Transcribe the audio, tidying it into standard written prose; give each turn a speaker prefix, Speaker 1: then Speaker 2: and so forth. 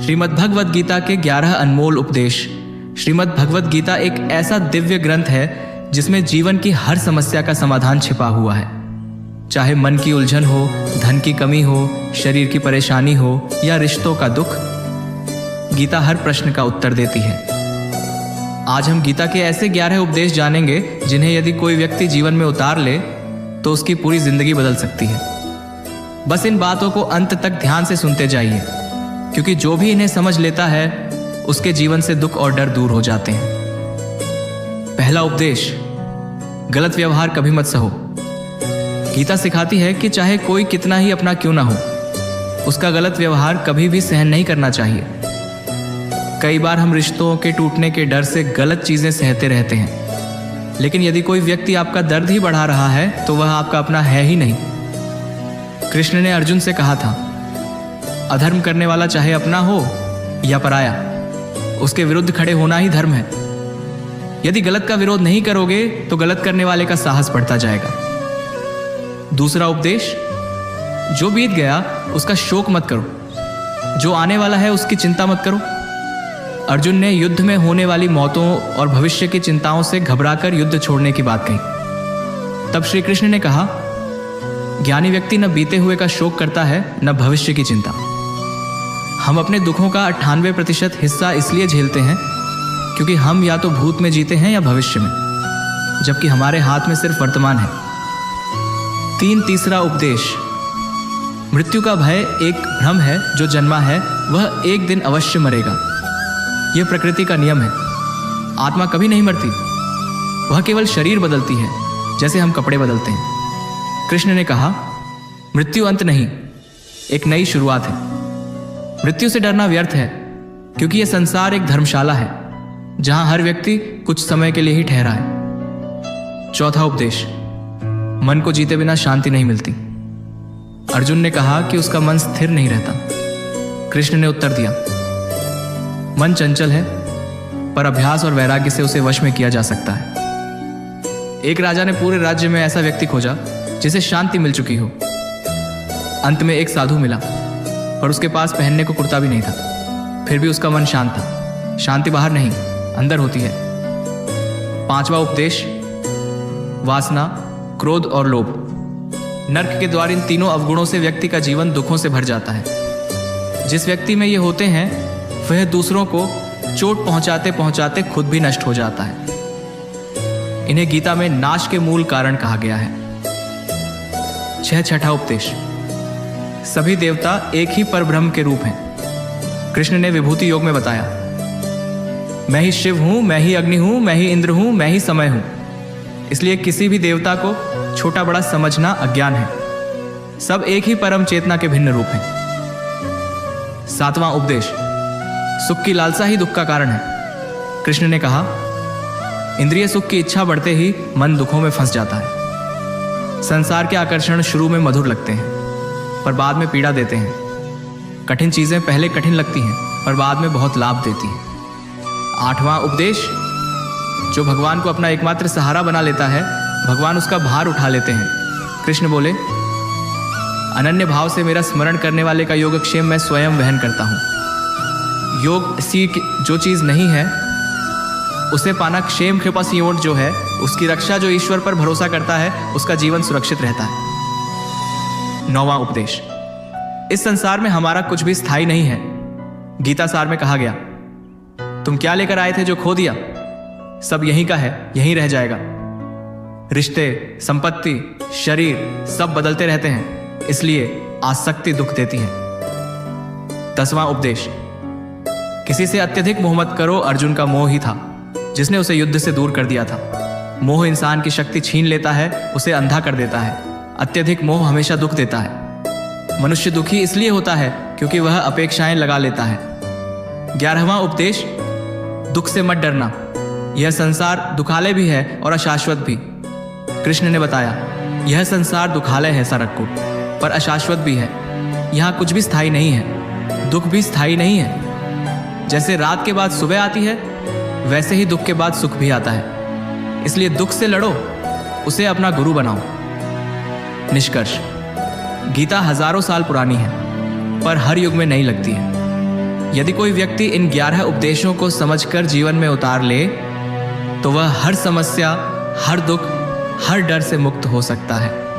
Speaker 1: श्रीमद् भगवद गीता के 11 अनमोल उपदेश। श्रीमद् भगवद गीता एक ऐसा दिव्य ग्रंथ है जिसमें जीवन की हर समस्या का समाधान छिपा हुआ है। चाहे मन की उलझन हो, धन की कमी हो, शरीर की परेशानी हो या रिश्तों का दुख, गीता हर प्रश्न का उत्तर देती है। आज हम गीता के ऐसे 11 उपदेश जानेंगे जिन्हें यदि कोई व्यक्ति जीवन में उतार ले तो उसकी पूरी जिंदगी बदल सकती है। बस इन बातों को अंत तक ध्यान से सुनते जाइए, क्योंकि जो भी इन्हें समझ लेता है उसके जीवन से दुख और डर दूर हो जाते हैं। पहला उपदेश, गलत व्यवहार कभी मत सहो। गीता सिखाती है कि चाहे कोई कितना ही अपना क्यों ना हो, उसका गलत व्यवहार कभी भी सहन नहीं करना चाहिए। कई बार हम रिश्तों के टूटने के डर से गलत चीजें सहते रहते हैं, लेकिन यदि कोई व्यक्ति आपका दर्द ही बढ़ा रहा है तो वह आपका अपना है ही नहीं। कृष्ण ने अर्जुन से कहा था, अधर्म करने वाला चाहे अपना हो या पराया, उसके विरुद्ध खड़े होना ही धर्म है। यदि गलत का विरोध नहीं करोगे तो गलत करने वाले का साहस बढ़ता जाएगा। दूसरा उपदेश, जो बीत गया उसका शोक मत करो, जो आने वाला है उसकी चिंता मत करो। अर्जुन ने युद्ध में होने वाली मौतों और भविष्य की चिंताओं से घबराकर युद्ध छोड़ने की बात कही। तब श्री कृष्ण ने कहा, ज्ञानी व्यक्ति न बीते हुए का शोक करता है न भविष्य की चिंता। हम अपने दुखों का 98% हिस्सा इसलिए झेलते हैं क्योंकि हम या तो भूत में जीते हैं या भविष्य में, जबकि हमारे हाथ में सिर्फ वर्तमान है। तीसरा उपदेश, मृत्यु का भय एक भ्रम है, जो जन्मा है वह एक दिन अवश्य मरेगा। यह प्रकृति का नियम है। आत्मा कभी नहीं मरती, वह केवल शरीर बदलती है, जैसे हम कपड़े बदलते हैं। कृष्ण ने कहा, मृत्यु अंत नहीं, एक नई शुरुआत है। मृत्यु से डरना व्यर्थ है, क्योंकि यह संसार एक धर्मशाला है जहां हर व्यक्ति कुछ समय के लिए ही ठहरा है। चौथा उपदेश, मन को जीते बिना शांति नहीं मिलती। अर्जुन ने कहा कि उसका मन स्थिर नहीं रहता। कृष्ण ने उत्तर दिया, मन चंचल है, पर अभ्यास और वैराग्य से उसे वश में किया जा सकता है। एक राजा ने पूरे राज्य में ऐसा व्यक्ति खोजा जिसे शांति मिल चुकी हो। अंत में एक साधु मिला, पर उसके पास पहनने को कुर्ता भी नहीं था। फिर भी उसका मन शांत था। शांति बाहर नहीं, अंदर होती है। पांचवा उपदेश, वासना, क्रोध और लोभ। नर्क के द्वार इन तीनों अवगुणों से व्यक्ति का जीवन दुखों से भर जाता है। जिस व्यक्ति में ये होते हैं वह दूसरों को चोट पहुंचाते पहुंचाते खुद भी नष्ट हो जाता है। इन्हें गीता में नाश के मूल कारण कहा गया है। छठा उपदेश, सभी देवता एक ही परब्रह्म के रूप हैं। कृष्ण ने विभूति योग में बताया, मैं ही शिव हूं, मैं ही अग्नि हूं, मैं ही इंद्र हूं, मैं ही समय हूं। इसलिए किसी भी देवता को छोटा बड़ा समझना अज्ञान है। सब एक ही परम चेतना के भिन्न रूप हैं। सातवां उपदेश, सुख की लालसा ही दुख का कारण है। कृष्ण ने कहा, इंद्रिय सुख की इच्छा बढ़ते ही मन दुखों में फंस जाता है। संसार के आकर्षण शुरू में मधुर लगते हैं, पर बाद में पीड़ा देते हैं। कठिन चीजें पहले कठिन लगती हैं, पर बाद में बहुत लाभ देती हैं। आठवां उपदेश, जो भगवान को अपना एकमात्र सहारा बना लेता है, भगवान उसका भार उठा लेते हैं। कृष्ण बोले, अनन्य भाव से मेरा स्मरण करने वाले का योगक्षेम मैं स्वयं वहन करता हूं। योग सी जो चीज नहीं है उसे पाना क्षेम कृपा सियोट जो है, उसकी रक्षा जो ईश्वर पर भरोसा करता है उसका जीवन सुरक्षित रहता है। नौवां उपदेश, इस संसार में हमारा कुछ भी स्थायी नहीं है। गीता सार में कहा गया, तुम क्या लेकर आए थे जो खो दिया? सब यहीं का है, यहीं रह जाएगा। रिश्ते, संपत्ति, शरीर सब बदलते रहते हैं, इसलिए आसक्ति दुख देती है। 10वां उपदेश, किसी से अत्यधिक मोह मत करो। अर्जुन का मोह ही था जिसने उसे युद्ध से दूर कर दिया था। मोह इंसान की शक्ति छीन लेता है, उसे अंधा कर देता है। अत्यधिक मोह हमेशा दुख देता है। मनुष्य दुखी इसलिए होता है क्योंकि वह अपेक्षाएं लगा लेता है। 11वां उपदेश, दुख से मत डरना। यह संसार दुखालय भी है और अशाश्वत भी। कृष्ण ने बताया, यह संसार दुखालय है सरक्कू, पर अशाश्वत भी है। यहाँ कुछ भी स्थायी नहीं है, दुख भी स्थायी नहीं है। जैसे रात के बाद सुबह आती है, वैसे ही दुख के बाद सुख भी आता है। इसलिए दुख से लड़ो, उसे अपना गुरु बनाओ। निष्कर्ष, गीता हजारों साल पुरानी है, पर हर युग में नई लगती है। यदि कोई व्यक्ति इन 11 उपदेशों को समझकर जीवन में उतार ले तो वह हर समस्या, हर दुख, हर डर से मुक्त हो सकता है।